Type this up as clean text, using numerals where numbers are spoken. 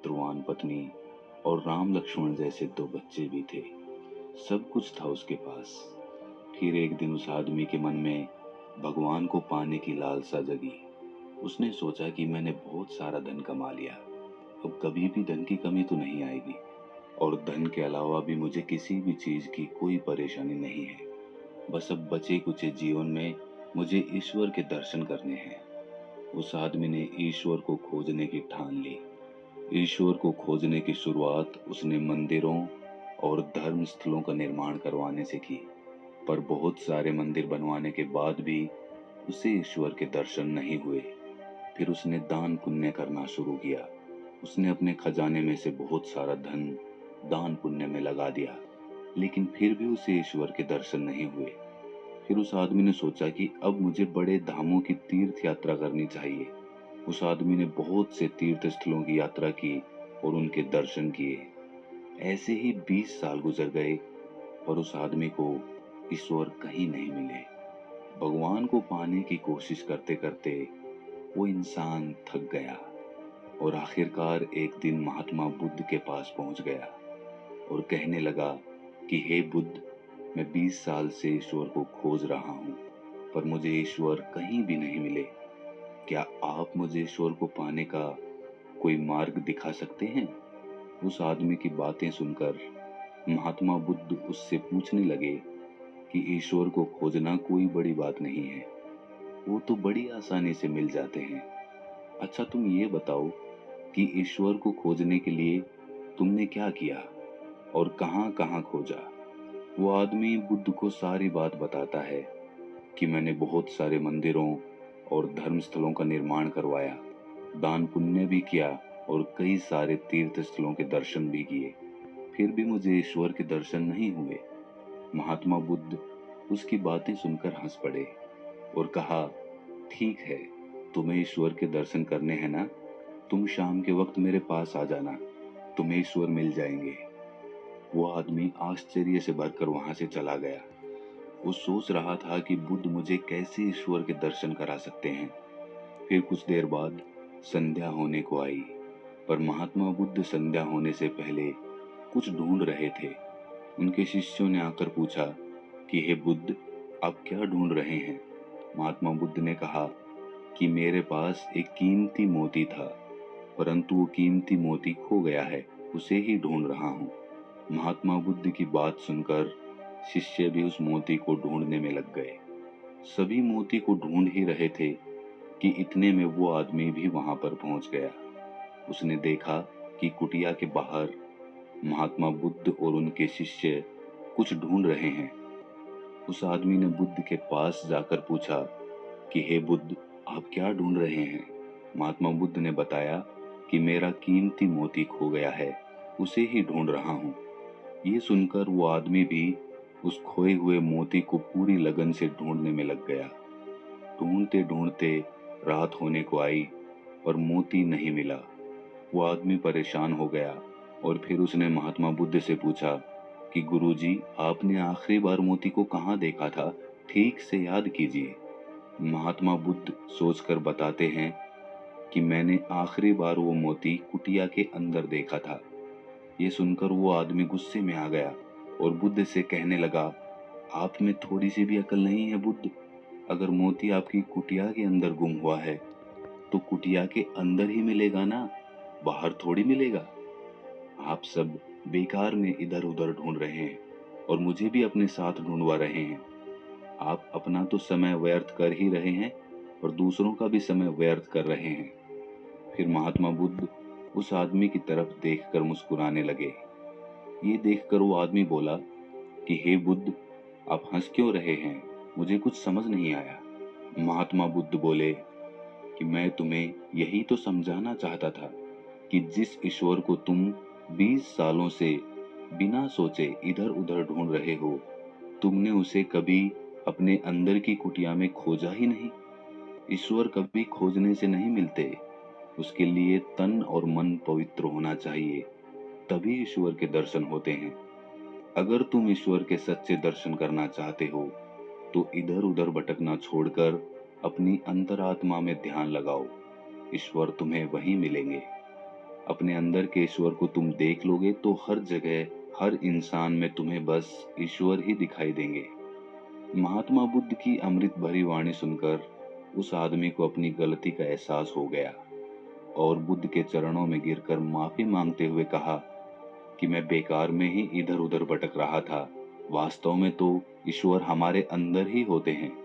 पवित्रवान पत्नी और राम लक्ष्मण जैसे दो बच्चे भी थे। सब कुछ था उसके पास। फिर एक दिन उस आदमी के मन में भगवान को पाने की लालसा जगी। उसने सोचा कि मैंने बहुत सारा धन कमा लिया, अब कभी भी धन की कमी तो नहीं आएगी, और धन के अलावा भी मुझे किसी भी चीज की कोई परेशानी नहीं है। बस अब बचे कुचे जीवन में मुझे ईश्वर के दर्शन करने हैं। उस आदमी ने ईश्वर को खोजने की ठान ली। ईश्वर को खोजने की शुरुआत उसने मंदिरों और धर्म स्थलों का निर्माण करवाने से की। पर बहुत सारे मंदिर बनवाने के बाद भी उसे ईश्वर के दर्शन नहीं हुए। फिर उसने दान पुण्य करना शुरू किया। उसने अपने खजाने में से बहुत सारा धन दान पुण्य में लगा दिया, लेकिन फिर भी उसे ईश्वर के दर्शन नहीं हुए। फिर उस आदमी ने सोचा कि अब मुझे बड़े धामों की तीर्थ यात्रा करनी चाहिए। उस आदमी ने बहुत से तीर्थ स्थलों की यात्रा की और उनके दर्शन किए। ऐसे ही 20 साल गुजर गए और उस आदमी को ईश्वर कहीं नहीं मिले। भगवान को पाने की कोशिश करते करते वो इंसान थक गया और आखिरकार एक दिन महात्मा बुद्ध के पास पहुंच गया और कहने लगा कि हे बुद्ध, मैं 20 साल से ईश्वर को खोज रहा हूं, पर मुझे ईश्वर कहीं भी नहीं मिले। क्या आप मुझे ईश्वर को पाने का कोई मार्ग दिखा सकते हैं? उस आदमी की बातें सुनकर महात्मा बुद्ध उससे पूछने लगे कि ईश्वर को खोजना कोई बड़ी बात नहीं है, वो तो बड़ी आसानी से मिल जाते हैं। अच्छा, तुम ये बताओ कि ईश्वर को खोजने के लिए तुमने क्या किया और कहाँ कहाँ खोजा? वो आदमी बुद्ध को सारी बात बताता है कि मैंने बहुत सारे मंदिरों और धर्म स्थलों का निर्माण करवाया, दान पुण्य भी किया और कई सारे तीर्थ स्थलों के दर्शन भी किए, फिर भी मुझे ईश्वर के दर्शन नहीं हुए। महात्मा बुद्ध उसकी बातें सुनकर हंस पड़े और कहा, ठीक है, तुम्हें ईश्वर के दर्शन करने हैं ना, तुम शाम के वक्त मेरे पास आ जाना, तुम्हें ईश्वर मिल जाएंगे। वो आदमी आश्चर्य से भरकर वहां से चला गया। वो सोच रहा था कि बुद्ध मुझे कैसे ईश्वर के दर्शन करा सकते हैं। फिर कुछ देर बाद संध्या होने को आई, पर महात्मा बुद्ध संध्या होने से पहले कुछ ढूंढ रहे थे। उनके शिष्यों ने आकर पूछा कि हे बुद्ध, आप क्या ढूंढ रहे हैं? महात्मा बुद्ध ने कहा कि मेरे पास एक कीमती मोती था, परंतु वो कीमती मोती खो गया है, उसे ही ढूंढ रहा हूँ। महात्मा बुद्ध की बात सुनकर शिष्य भी उस मोती को ढूंढने में लग गए। सभी मोती को ढूंढ ही रहे थे कि इतने में वो आदमी भी वहां पर पहुंच गया। उसने देखा कि कुटिया के बाहर महात्मा बुद्ध और उनके शिष्य कुछ ढूंढ रहे हैं। उस आदमी ने बुद्ध के पास जाकर पूछा कि हे बुद्ध, आप क्या ढूंढ रहे हैं? महात्मा बुद्ध ने बताया कि मेरा कीमती मोती खो गया है, उसे ही ढूंढ रहा हूँ। ये सुनकर वो आदमी भी उस खोए हुए मोती को पूरी लगन से ढूंढने में लग गया। ढूंढते ढूंढते रात होने को आई और मोती नहीं मिला। वो आदमी परेशान हो गया और फिर उसने महात्मा बुद्ध से पूछा कि गुरुजी, आपने आखिरी बार मोती को कहाँ देखा था? ठीक से याद कीजिए। महात्मा बुद्ध सोचकर बताते हैं कि मैंने आखिरी बार वो मोती कुटिया के अंदर देखा था। ये सुनकर वो आदमी गुस्से में आ गया और बुद्ध से कहने लगा, आप में थोड़ी सी भी अकल नहीं है बुद्ध? अगर मोती आपकी कुटिया के अंदर गुम हुआ है तो कुटिया के अंदर ही मिलेगा ना, बाहर थोड़ी मिलेगा। आप सब बेकार में इधर उधर ढूंढ रहे हैं और मुझे भी अपने साथ ढूंढवा रहे हैं। आप अपना तो समय व्यर्थ कर ही रहे हैं और दूसरों का भी समय व्यर्थ कर रहे हैं। फिर महात्मा बुद्ध उस आदमी की तरफ देखकर मुस्कुराने लगे। ये देखकर वो आदमी बोला कि हे बुद्ध, आप हंस क्यों रहे हैं? मुझे कुछ समझ नहीं आया। महात्मा बुद्ध बोले कि मैं तुम्हें यही तो समझाना चाहता था कि जिस ईश्वर को तुम 20 सालों से बिना सोचे इधर उधर ढूंढ रहे हो, तुमने उसे कभी अपने अंदर की कुटिया में खोजा ही नहीं। ईश्वर कभी खोजने से नहीं मिलते, उसके लिए तन और मन पवित्र होना चाहिए, तभी ईश्वर के दर्शन होते हैं। अगर तुम ईश्वर के सच्चे दर्शन करना चाहते हो तो इधर उधर भटकना छोड़कर अपनी अंतरात्मा में ध्यान लगाओ, ईश्वर तुम्हें वहीं मिलेंगे। अपने अंदर के ईश्वर को तुम देख लोगे तो हर जगह, हर इंसान में तुम्हें बस ईश्वर ही दिखाई देंगे। महात्मा बुद्ध की अमृत भरी वाणी सुनकर उस आदमी को अपनी गलती का एहसास हो गया और बुद्ध के चरणों में गिरकर माफी मांगते हुए कहा कि मैं बेकार में ही इधर उधर भटक रहा था। वास्तव में तो ईश्वर हमारे अंदर ही होते हैं।